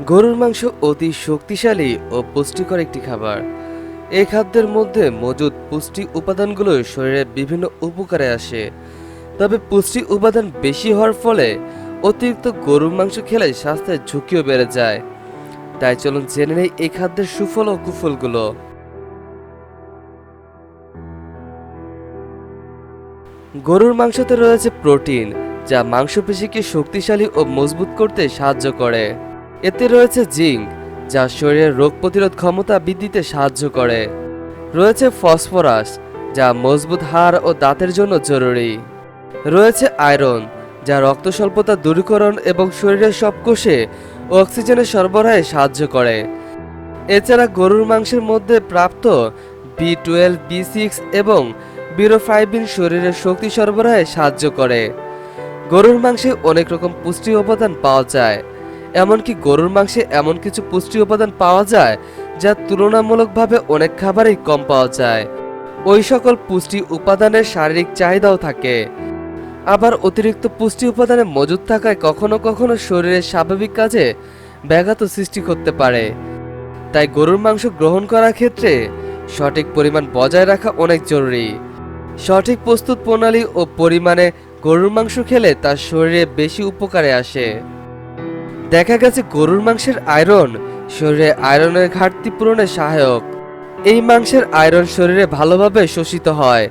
গরুর মাংস অতি শক্তিশালী ও পুষ্টিকর একটি খাবার। এই খাদ্যের মধ্যে মজুদ পুষ্টি উপাদানগুলো শরীরের বিভিন্ন উপকারে আসে। তবে পুষ্টি উপাদান বেশি হওয়ার ফলে অতিরিক্ত গরুর মাংস খেলে স্বাস্থ্যের ঝুঁকিও বেড়ে যায়। তাই চলুন জেনে নেই এই খাদ্যের সুফল ও কুফলগুলো। গরুর মাংসতে রয়েছে প্রোটিন, যা মাংসপেশিকে শক্তিশালী ও মজবুত করতে সাহায্য করে। এতে রয়েছে জিঙ্ক, যা শরীরের রোগ প্রতিরোধ ক্ষমতা বৃদ্ধিতে সাহায্য করে। রয়েছে ফসফরাস, যা মজবুত হাড় ও দাঁতের জন্য জরুরি। রয়েছে আয়রন, যা রক্ত স্বল্পতা দূরীকরণ এবং শরীরের সব কোষে অক্সিজেনের সরবরাহে সাহায্য করে। এছাড়া গরুর মাংসের মধ্যে প্রাপ্ত B12, B6 এবং বিউরোফাইবিন শরীরের শক্তি সরবরাহে সাহায্য করে। গরুর মাংসে অনেক রকম পুষ্টি উপাদান পাওয়া যায়। এমনকি গরুর মাংসে এমন কিছু পুষ্টি উপাদান পাওয়া যায় যা তুলনামূলকভাবে অনেক খাবারেই কম পাওয়া যায়। ওই সকল পুষ্টি উপাদানের শারীরিক চাহিদাও থাকে। আবার অতিরিক্ত পুষ্টি উপাদানে মজুদ থাকায় কখনো কখনো শরীরের স্বাভাবিক কাজে ব্যাঘাত সৃষ্টি করতে পারে। তাই গরুর মাংস গ্রহণ করার ক্ষেত্রে সঠিক পরিমাণ বজায় রাখা অনেক জরুরি। সঠিক প্রস্তুত প্রণালী ও পরিমাণে গরুর মাংস খেলে তার শরীরে বেশি উপকারে আসে। দেখা গেছে গরুর মাংসের আয়রন শরীরে আয়রনের ঘাটতি পূরণে সহায়ক। এই মাংসের আয়রন শরীরে ভালোভাবে শোষিত হয়।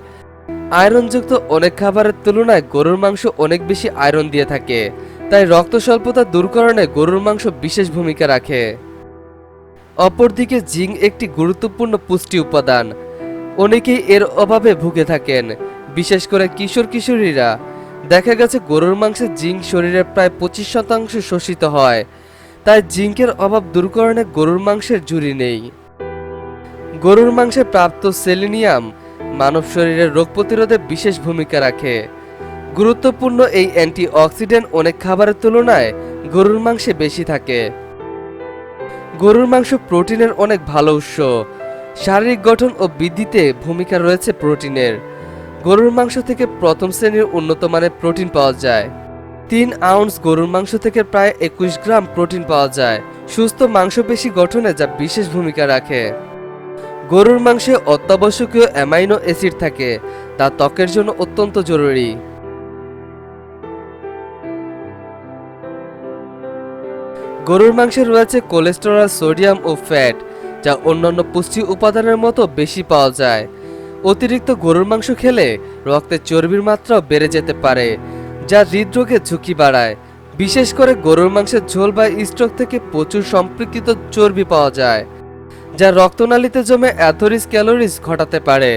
আয়রনযুক্ত অনেক খাবারের তুলনায় গরুর মাংস অনেক বেশি আয়রন দিয়ে থাকে। তাই রক্ত স্বল্পতা দূরকরণে গরুর মাংস বিশেষ ভূমিকা রাখে। অপরদিকে জিঙ্ক একটি গুরুত্বপূর্ণ পুষ্টি উপাদান। অনেকেই এর অভাবে ভুগে থাকেন, বিশেষ করে কিশোর কিশোরীরা। দেখা গেছে গরুর মাংসে জিঙ্ক শরীরের প্রায় 25% শোষিত হয়। তাই জিঙ্কের অভাব দূরকরণে গরুর মাংসের ঝুরি নেই। গরুর মাংসে প্রাপ্ত সেলেনিয়াম মানব শরীরের রোগ প্রতিরোধে বিশেষ ভূমিকা রাখে। গুরুত্বপূর্ণ এই অ্যান্টিঅক্সিডেন্ট অনেক খাবারের তুলনায় গরুর মাংসে বেশি থাকে। গরুর মাংস প্রোটিনের অনেক ভালো উৎস। শারীরিক গঠন ও বৃদ্ধিতে ভূমিকা রয়েছে প্রোটিনের। গরুর মাংস থেকে প্রথম শ্রেণীর উন্নত মানের প্রোটিন পাওয়া যায়। 3 আউন্স গরুর মাংস থেকে প্রায় 21 গ্রাম প্রোটিন পাওয়া যায়, সুস্থ মাংসপেশি গঠনে যা বিশেষ ভূমিকা রাখে। গরুর মাংসে অত্যাবশ্যকীয় অ্যামাইনো অ্যাসিড থাকে, তা ত্বকের জন্য অত্যন্ত জরুরি। গরুর মাংসে রয়েছে কোলেস্টেরল, সোডিয়াম ও ফ্যাট, যা অন্যান্য পুষ্টি উপাদানের মতো বেশি পাওয়া যায়। অতিরিক্ত গরুর মাংস খেলে রক্তে চর্বির মাত্রাও বেড়ে যেতে পারে, যা হৃদরোগের ঝুঁকি বাড়ায়। বিশেষ করে গরুর মাংসের ঝোল বা স্টক থেকে প্রচুর সম্পৃক্ত চর্বি পাওয়া যায়, যা রক্তনালীতে জমে অ্যাথেরোস্ক্লেরোসিস ঘটাতে পারে,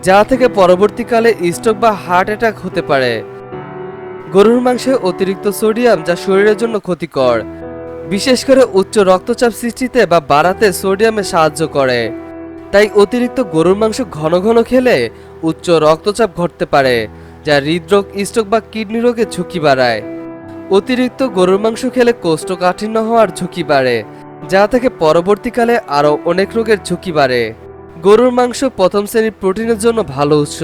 যা থেকে পরবর্তীকালে স্ট্রোক বা হার্ট অ্যাটাক হতে পারে। গরুর মাংসে অতিরিক্ত সোডিয়াম, যা শরীরের জন্য ক্ষতিকর, বিশেষ করে উচ্চ রক্তচাপ সৃষ্টিতে বা বাড়াতে সোডিয়ামে সাহায্য করে। তাই অতিরিক্ত গরুর মাংস ঘন ঘন খেলে উচ্চ রক্তচাপ ঘটতে পারে, যা হৃদরোগ, স্ট্রোক বা কিডনি রোগের ঝুঁকি বাড়ায়। অতিরিক্ত গরুর মাংস খেলে কোষ্ঠকাঠিন্য হওয়ার ঝুঁকি বাড়ে, যা থেকে পরবর্তীকালে আরও অনেক রোগের ঝুঁকি বাড়ে। গরুর মাংস প্রথম শ্রেণীর প্রোটিনের জন্য ভালো উৎস।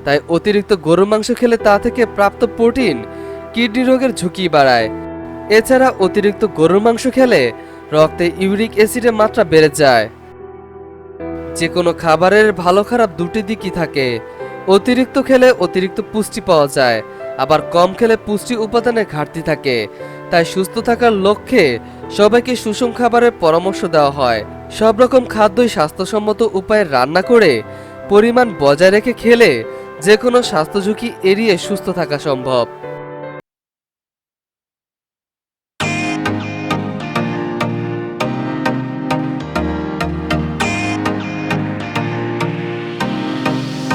তাই অতিরিক্ত গরুর মাংস খেলে তা থেকে প্রাপ্ত প্রোটিন কিডনি রোগের ঝুঁকি বাড়ায়। এছাড়া অতিরিক্ত গরুর মাংস খেলে রক্তে ইউরিক অ্যাসিডের মাত্রা বেড়ে যায়। যে কোনো খাবারের ভালো খারাপ দুটি দিকই থাকে। অতিরিক্ত খেলে অতিরিক্ত পুষ্টি পাওয়া যায়, আবার কম খেলে পুষ্টি উপাদানের ঘাটতি থাকে। তাই সুস্থ থাকার লক্ষ্যে সবাইকে সুষম খাবারের পরামর্শ দেওয়া হয়। সব রকম খাদ্যই স্বাস্থ্যসম্মত উপায়ে রান্না করে পরিমাণ বজায় রেখে খেলে যে কোনো স্বাস্থ্য ঝুঁকি এড়িয়ে সুস্থ থাকা সম্ভব।